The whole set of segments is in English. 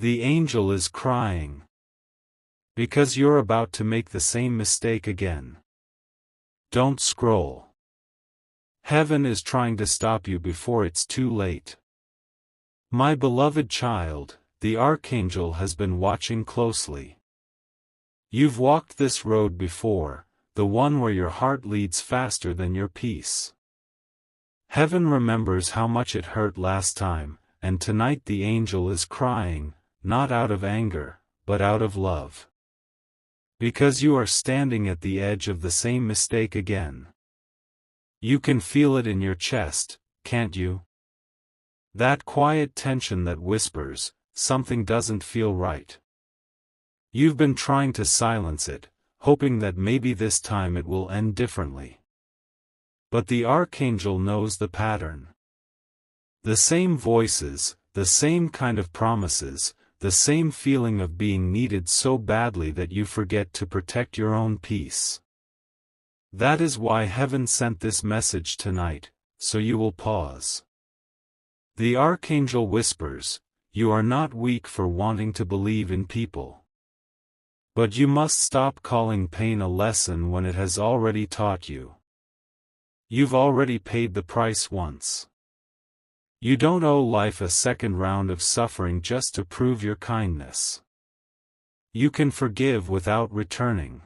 The angel is crying. Because you're about to make the same mistake again. Don't scroll. Heaven is trying to stop you before it's too late. My beloved child, the Archangel has been watching closely. You've walked this road before, the one where your heart leads faster than your peace. Heaven remembers how much it hurt last time, and tonight the angel is crying, not out of anger, but out of love. Because you are standing at the edge of the same mistake again. You can feel it in your chest, can't you? That quiet tension that whispers, something doesn't feel right. You've been trying to silence it, hoping that maybe this time it will end differently. But the Archangel knows the pattern. The same voices, the same kind of promises, the same feeling of being needed so badly that you forget to protect your own peace. That is why Heaven sent this message tonight, so you will pause. The Archangel whispers, you are not weak for wanting to believe in people. But you must stop calling pain a lesson when it has already taught you. You've already paid the price once. You don't owe life a second round of suffering just to prove your kindness. You can forgive without returning.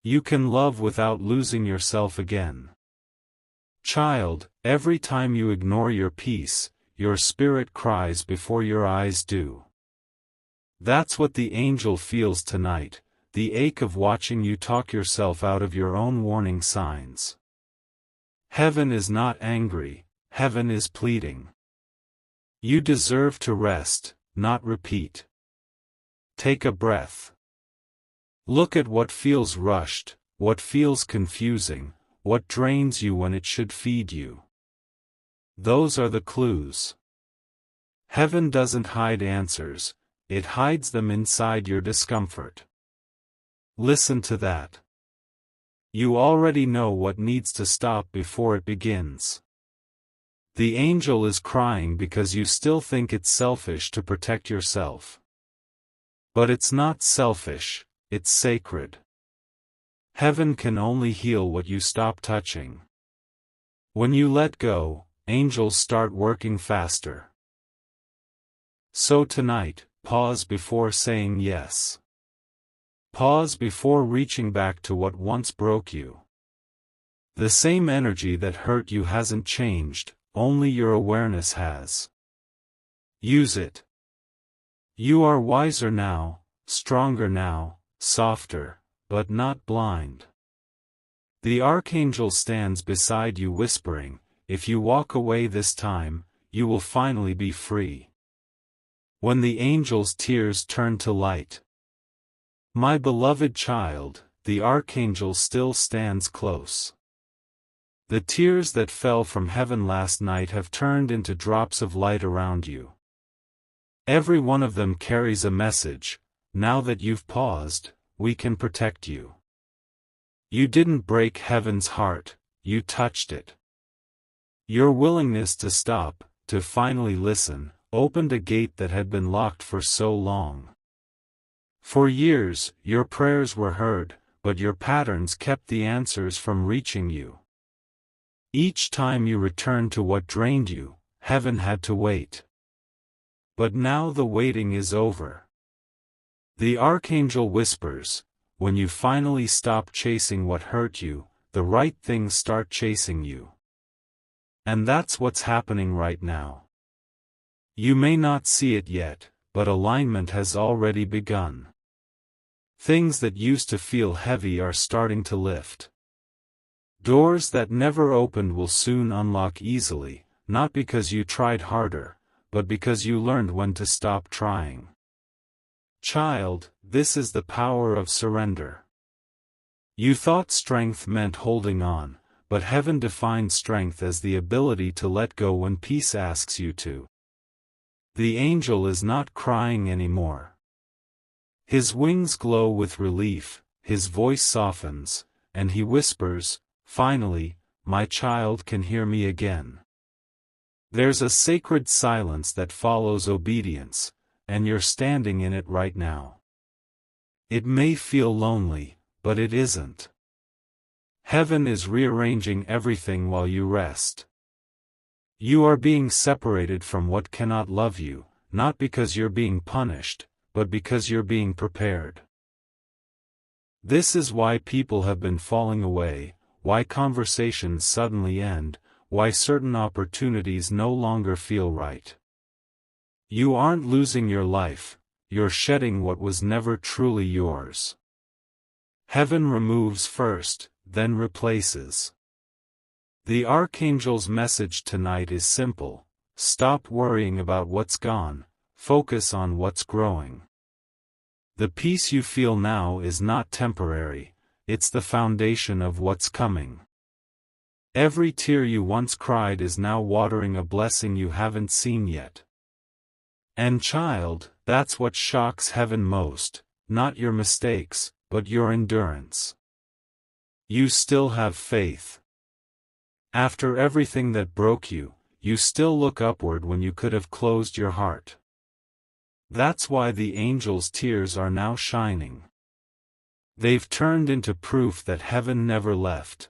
You can love without losing yourself again. Child, every time you ignore your peace, your spirit cries before your eyes do. That's what the angel feels tonight, the ache of watching you talk yourself out of your own warning signs. Heaven is not angry. Heaven is pleading. You deserve to rest, not repeat. Take a breath. Look at what feels rushed, what feels confusing, what drains you when it should feed you. Those are the clues. Heaven doesn't hide answers, it hides them inside your discomfort. Listen to that. You already know what needs to stop before it begins. The angel is crying because you still think it's selfish to protect yourself. But it's not selfish, it's sacred. Heaven can only heal what you stop touching. When you let go, angels start working faster. So tonight, pause before saying yes. Pause before reaching back to what once broke you. The same energy that hurt you hasn't changed. Only your awareness has. Use it. You are wiser now, stronger now, softer, but not blind. The Archangel stands beside you whispering, if you walk away this time, you will finally be free. When the angel's tears turn to light. My beloved child, the Archangel still stands close. The tears that fell from heaven last night have turned into drops of light around you. Every one of them carries a message. Now that you've paused, we can protect you. You didn't break heaven's heart, you touched it. Your willingness to stop, to finally listen, opened a gate that had been locked for so long. For years, your prayers were heard, but your patterns kept the answers from reaching you. Each time you returned to what drained you, heaven had to wait. But now the waiting is over. The Archangel whispers, when you finally stop chasing what hurt you, the right things start chasing you. And that's what's happening right now. You may not see it yet, but alignment has already begun. Things that used to feel heavy are starting to lift. Doors that never opened will soon unlock easily, not because you tried harder, but because you learned when to stop trying. Child, this is the power of surrender. You thought strength meant holding on, but heaven defines strength as the ability to let go when peace asks you to. The angel is not crying anymore. His wings glow with relief, his voice softens, and he whispers, finally, my child can hear me again. There's a sacred silence that follows obedience, and you're standing in it right now. It may feel lonely, but it isn't. Heaven is rearranging everything while you rest. You are being separated from what cannot love you, not because you're being punished, but because you're being prepared. This is why people have been falling away, why conversations suddenly end, why certain opportunities no longer feel right. You aren't losing your life, you're shedding what was never truly yours. Heaven removes first, then replaces. The Archangel's message tonight is simple: stop worrying about what's gone, focus on what's growing. The peace you feel now is not temporary, it's the foundation of what's coming. Every tear you once cried is now watering a blessing you haven't seen yet. And child, that's what shocks heaven most, not your mistakes, but your endurance. You still have faith. After everything that broke you, you still look upward when you could have closed your heart. That's why the angel's tears are now shining. They've turned into proof that heaven never left.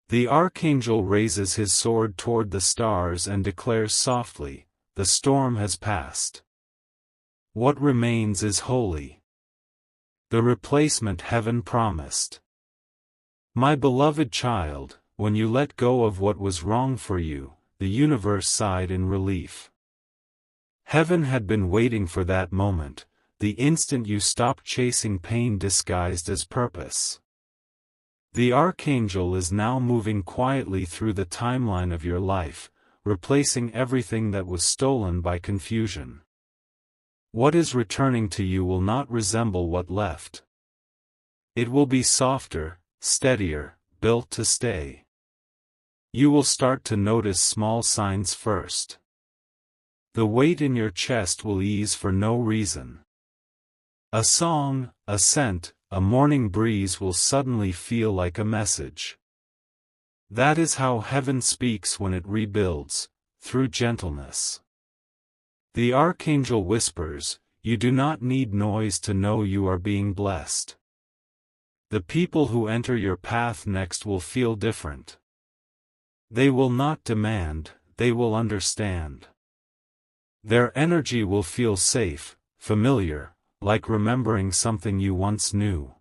The archangel raises his sword toward the stars and declares softly, "The storm has passed. What remains is holy. The replacement heaven promised." My beloved child, when you let go of what was wrong for you, the universe sighed in relief. Heaven had been waiting for that moment, the instant you stopped chasing pain disguised as purpose. The Archangel is now moving quietly through the timeline of your life, replacing everything that was stolen by confusion. What is returning to you will not resemble what left. It will be softer, steadier, built to stay. You will start to notice small signs first. The weight in your chest will ease for no reason. A song, a scent, a morning breeze will suddenly feel like a message. That is how heaven speaks when it rebuilds, through gentleness. The Archangel whispers, "You do not need noise to know you are being blessed." The people who enter your path next will feel different. They will not demand, they will understand. Their energy will feel safe, familiar, like remembering something you once knew.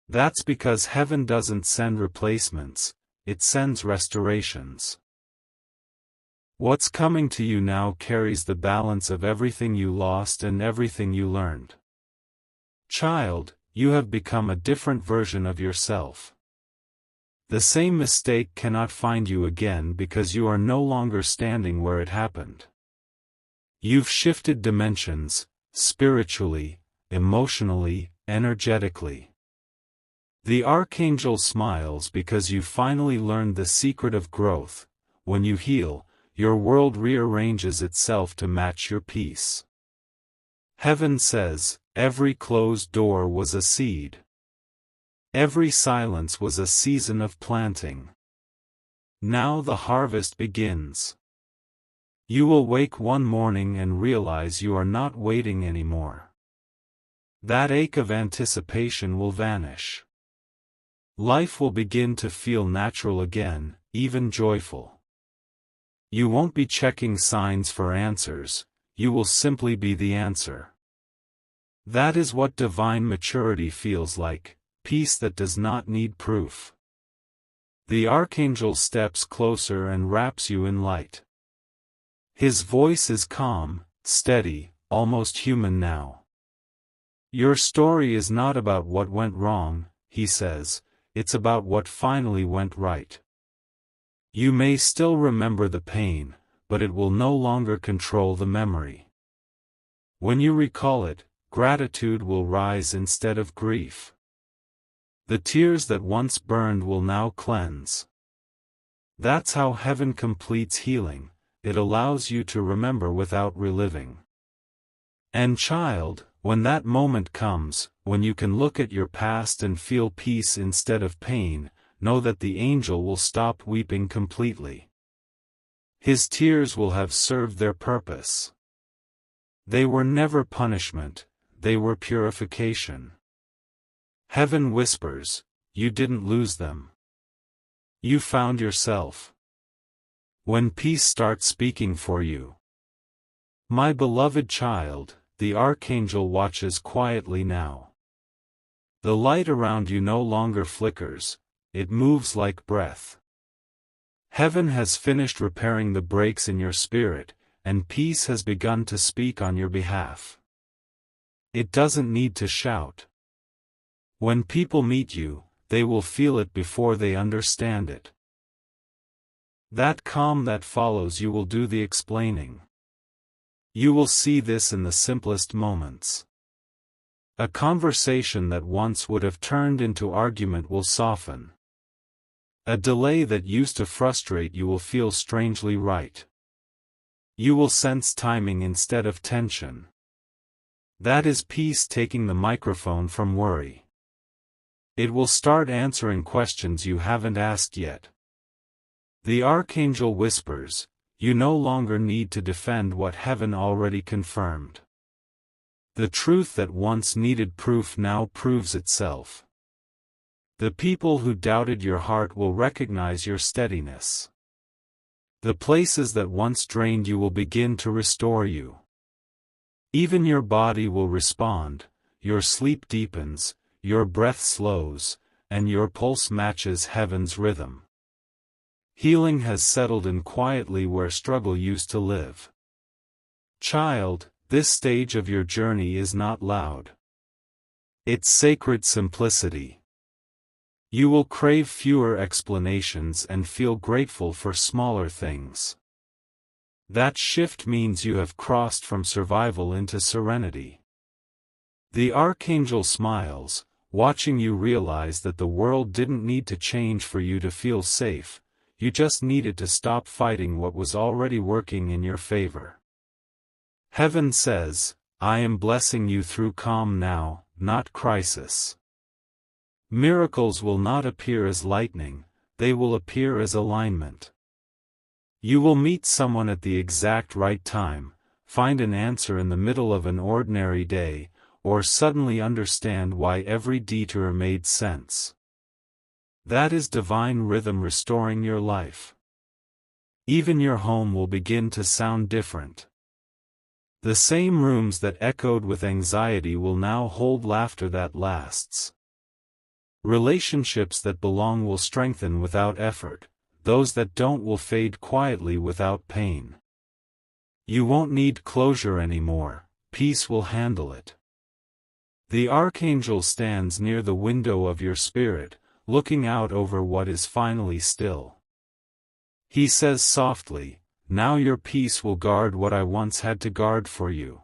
That's because heaven doesn't send replacements, it sends restorations. What's coming to you now carries the balance of everything you lost and everything you learned. Child, you have become a different version of yourself. The same mistake cannot find you again because you are no longer standing where it happened. You've shifted dimensions, spiritually, emotionally, energetically. The Archangel smiles because you finally learned the secret of growth. When you heal, your world rearranges itself to match your peace. Heaven says, every closed door was a seed. Every silence was a season of planting. Now the harvest begins. You will wake one morning and realize you are not waiting anymore. That ache of anticipation will vanish. Life will begin to feel natural again, even joyful. You won't be checking signs for answers, you will simply be the answer. That is what divine maturity feels like, peace that does not need proof. The Archangel steps closer and wraps you in light. His voice is calm, steady, almost human now. Your story is not about what went wrong, he says, it's about what finally went right. You may still remember the pain, but it will no longer control the memory. When you recall it, gratitude will rise instead of grief. The tears that once burned will now cleanse. That's how heaven completes healing, it allows you to remember without reliving. And child, when that moment comes, when you can look at your past and feel peace instead of pain, know that the angel will stop weeping completely. His tears will have served their purpose. They were never punishment, they were purification. Heaven whispers, you didn't lose them. You found yourself. When peace starts speaking for you. My beloved child, the Archangel watches quietly now. The light around you no longer flickers, it moves like breath. Heaven has finished repairing the breaks in your spirit, and peace has begun to speak on your behalf. It doesn't need to shout. When people meet you, they will feel it before they understand it. That calm that follows you will do the explaining. You will see this in the simplest moments. A conversation that once would have turned into argument will soften. A delay that used to frustrate you will feel strangely right. You will sense timing instead of tension. That is peace taking the microphone from worry. It will start answering questions you haven't asked yet. The Archangel whispers, you no longer need to defend what heaven already confirmed. The truth that once needed proof now proves itself. The people who doubted your heart will recognize your steadiness. The places that once drained you will begin to restore you. Even your body will respond, your sleep deepens, your breath slows, and your pulse matches heaven's rhythm. Healing has settled in quietly where struggle used to live. Child, this stage of your journey is not loud. It's sacred simplicity. You will crave fewer explanations and feel grateful for smaller things. That shift means you have crossed from survival into serenity. The Archangel smiles, watching you realize that the world didn't need to change for you to feel safe. You just needed to stop fighting what was already working in your favor. Heaven says, I am blessing you through calm now, not crisis. Miracles will not appear as lightning, they will appear as alignment. You will meet someone at the exact right time, find an answer in the middle of an ordinary day, or suddenly understand why every detour made sense. That is divine rhythm restoring your life. Even your home will begin to sound different. The same rooms that echoed with anxiety will now hold laughter that lasts. Relationships that belong will strengthen without effort, those that don't will fade quietly without pain. You won't need closure anymore, peace will handle it. The Archangel stands near the window of your spirit, looking out over what is finally still. He says softly, now your peace will guard what I once had to guard for you.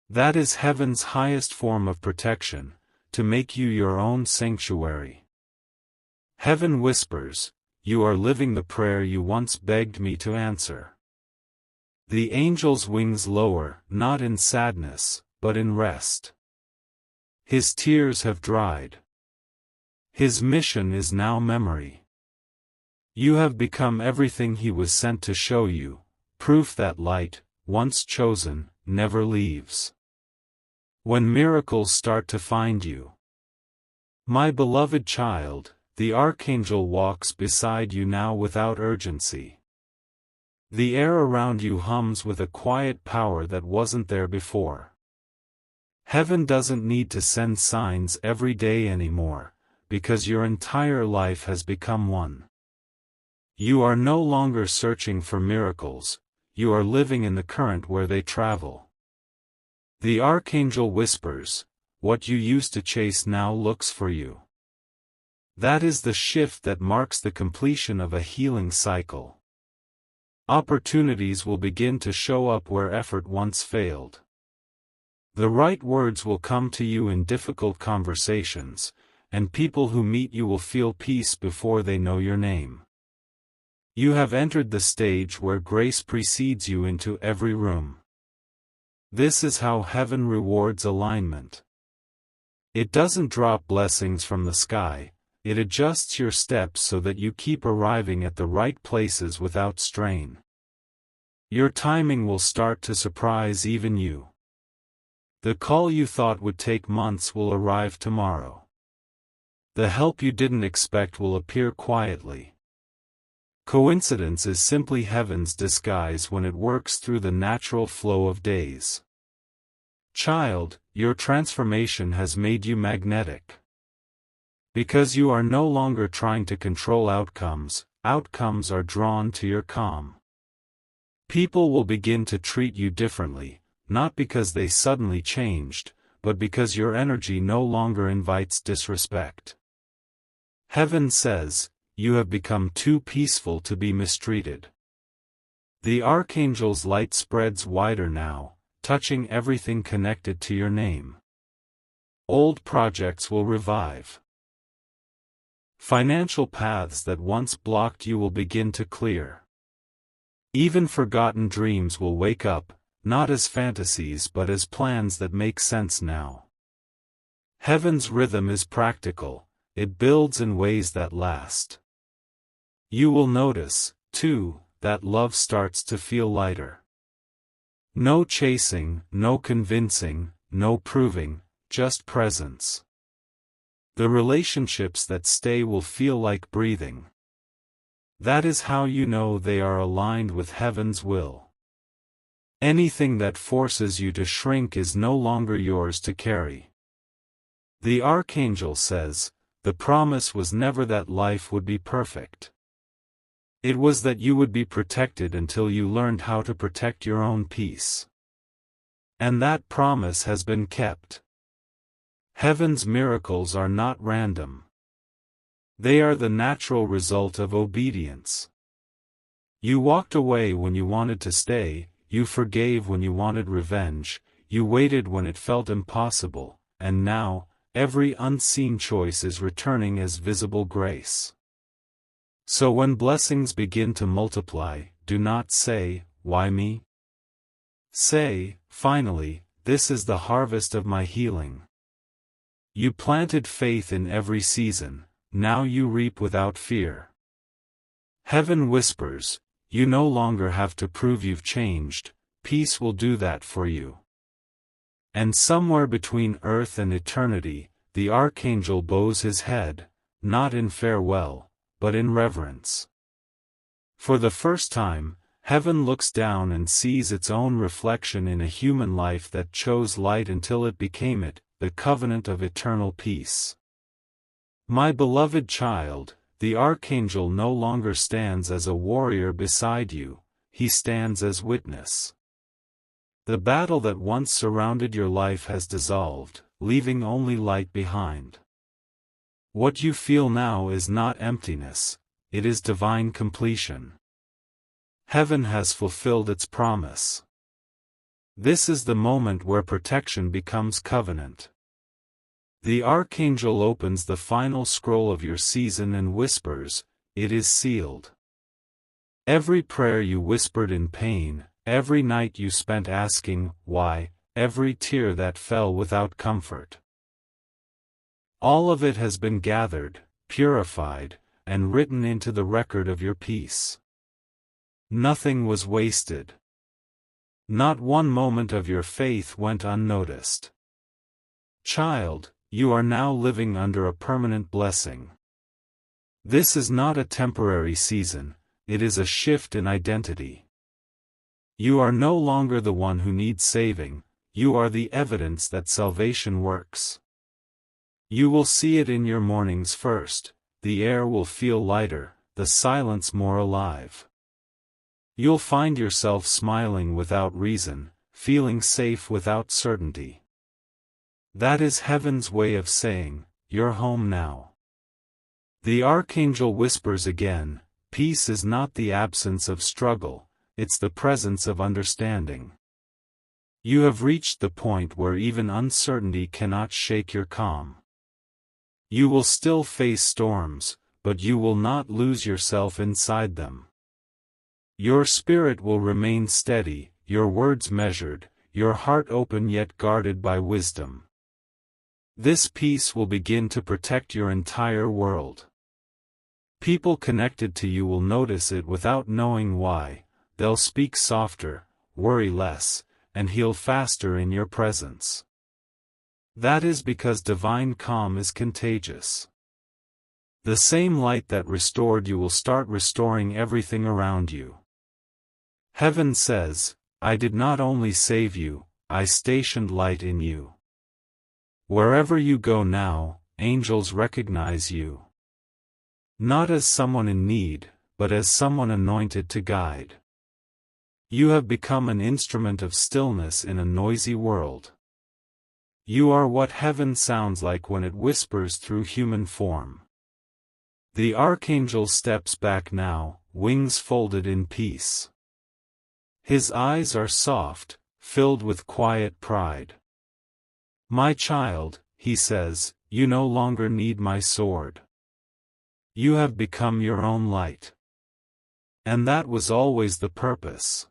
That is heaven's highest form of protection, to make you your own sanctuary. Heaven whispers, you are living the prayer you once begged me to answer. The angel's wings lower, not in sadness, but in rest. His tears have dried. His mission is now memory. You have become everything he was sent to show you, proof that light, once chosen, never leaves. When miracles start to find you. My beloved child, the Archangel walks beside you now without urgency. The air around you hums with a quiet power that wasn't there before. Heaven doesn't need to send signs every day anymore, because your entire life has become one. You are no longer searching for miracles, you are living in the current where they travel. The Archangel whispers, what you used to chase now looks for you. That is the shift that marks the completion of a healing cycle. Opportunities will begin to show up where effort once failed. The right words will come to you in difficult conversations, and people who meet you will feel peace before they know your name. You have entered the stage where grace precedes you into every room. This is how heaven rewards alignment. It doesn't drop blessings from the sky, it adjusts your steps so that you keep arriving at the right places without strain. Your timing will start to surprise even you. The call you thought would take months will arrive tomorrow. The help you didn't expect will appear quietly. Coincidence is simply heaven's disguise when it works through the natural flow of days. Child, your transformation has made you magnetic. Because you are no longer trying to control outcomes, outcomes are drawn to your calm. People will begin to treat you differently, not because they suddenly changed, but because your energy no longer invites disrespect. Heaven says, you have become too peaceful to be mistreated. The Archangel's light spreads wider now, touching everything connected to your name. Old projects will revive. Financial paths that once blocked you will begin to clear. Even forgotten dreams will wake up, not as fantasies but as plans that make sense now. Heaven's rhythm is practical, it builds in ways that last. You will notice, too, that love starts to feel lighter. No chasing, no convincing, no proving, just presence. The relationships that stay will feel like breathing. That is how you know they are aligned with heaven's will. Anything that forces you to shrink is no longer yours to carry. The Archangel says, the promise was never that life would be perfect. It was that you would be protected until you learned how to protect your own peace. And that promise has been kept. Heaven's miracles are not random. They are the natural result of obedience. You walked away when you wanted to stay, you forgave when you wanted revenge, you waited when it felt impossible, and now, every unseen choice is returning as visible grace. So when blessings begin to multiply, do not say, "Why me?" Say, finally, "This is the harvest of my healing." You planted faith in every season, now you reap without fear. Heaven whispers, you no longer have to prove you've changed, peace will do that for you. And somewhere between earth and eternity, the Archangel bows his head, not in farewell, but in reverence. For the first time, heaven looks down and sees its own reflection in a human life that chose light until it became it, the covenant of eternal peace. My beloved child, the Archangel no longer stands as a warrior beside you, he stands as witness. The battle that once surrounded your life has dissolved, leaving only light behind. What you feel now is not emptiness, it is divine completion. Heaven has fulfilled its promise. This is the moment where protection becomes covenant. The Archangel opens the final scroll of your season and whispers, "It is sealed." Every prayer you whispered in pain, every night you spent asking, "Why?" every tear that fell without comfort. All of it has been gathered, purified, and written into the record of your peace. Nothing was wasted. Not one moment of your faith went unnoticed. Child, you are now living under a permanent blessing. This is not a temporary season, it is a shift in identity. You are no longer the one who needs saving, you are the evidence that salvation works. You will see it in your mornings first, the air will feel lighter, the silence more alive. You'll find yourself smiling without reason, feeling safe without certainty. That is heaven's way of saying, "You're home now." The Archangel whispers again, peace is not the absence of struggle, it's the presence of understanding. You have reached the point where even uncertainty cannot shake your calm. You will still face storms, but you will not lose yourself inside them. Your spirit will remain steady, your words measured, your heart open yet guarded by wisdom. This peace will begin to protect your entire world. People connected to you will notice it without knowing why, they'll speak softer, worry less, and heal faster in your presence. That is because divine calm is contagious. The same light that restored you will start restoring everything around you. Heaven says, I did not only save you, I stationed light in you. Wherever you go now, angels recognize you. Not as someone in need, but as someone anointed to guide. You have become an instrument of stillness in a noisy world. You are what heaven sounds like when it whispers through human form. The Archangel steps back now, wings folded in peace. His eyes are soft, filled with quiet pride. My child, he says, you no longer need my sword. You have become your own light. And that was always the purpose.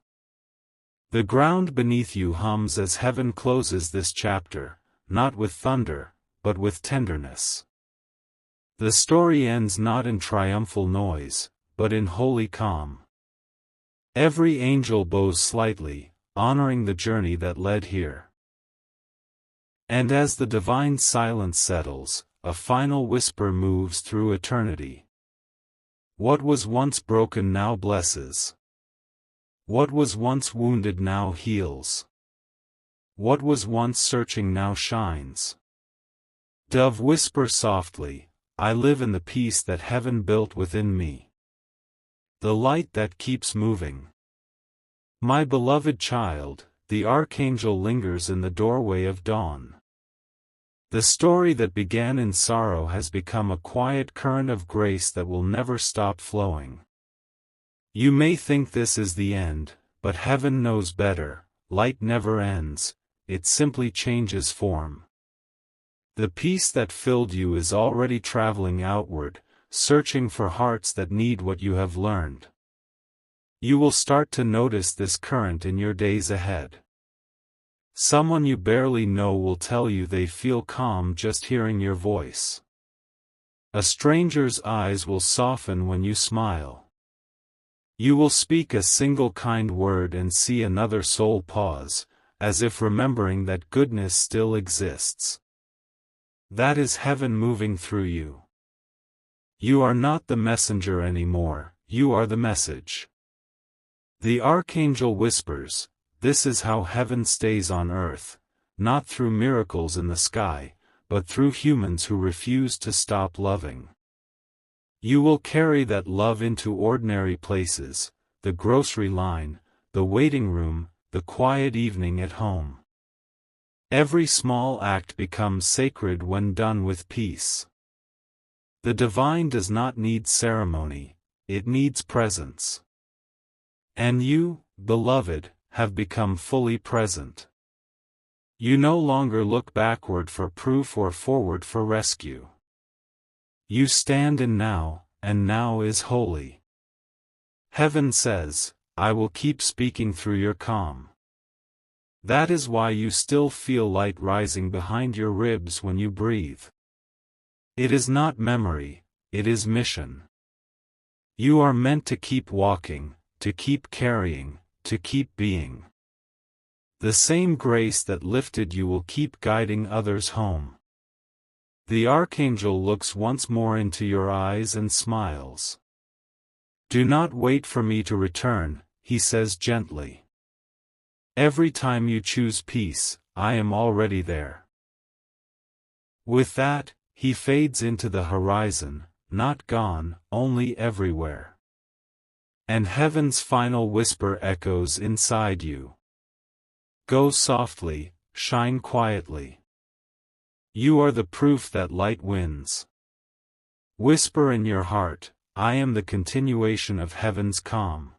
The ground beneath you hums as heaven closes this chapter, not with thunder, but with tenderness. The story ends not in triumphal noise, but in holy calm. Every angel bows slightly, honoring the journey that led here. And as the divine silence settles, a final whisper moves through eternity. What was once broken now blesses. What was once wounded now heals. What was once searching now shines. Dove, whisper softly, I live in the peace that heaven built within me. The light that keeps moving. My beloved child, the Archangel lingers in the doorway of dawn. The story that began in sorrow has become a quiet current of grace that will never stop flowing. You may think this is the end, but heaven knows better. Light never ends, it simply changes form. The peace that filled you is already traveling outward, searching for hearts that need what you have learned. You will start to notice this current in your days ahead. Someone you barely know will tell you they feel calm just hearing your voice. A stranger's eyes will soften when you smile. You will speak a single kind word and see another soul pause, as if remembering that goodness still exists. That is heaven moving through you. You are not the messenger anymore, you are the message. The Archangel whispers, this is how heaven stays on earth, not through miracles in the sky, but through humans who refuse to stop loving. You will carry that love into ordinary places, the grocery line, the waiting room, the quiet evening at home. Every small act becomes sacred when done with peace. The divine does not need ceremony, it needs presence. And you, beloved, have become fully present. You no longer look backward for proof or forward for rescue. You stand in now, and now is holy. Heaven says, I will keep speaking through your calm. That is why you still feel light rising behind your ribs when you breathe. It is not memory, it is mission. You are meant to keep walking, to keep carrying, to keep being. The same grace that lifted you will keep guiding others home. The Archangel looks once more into your eyes and smiles. Do not wait for me to return, he says gently. Every time you choose peace, I am already there. With that, he fades into the horizon, not gone, only everywhere. And heaven's final whisper echoes inside you. Go softly, shine quietly. You are the proof that light wins. Whisper in your heart, I am the continuation of heaven's calm.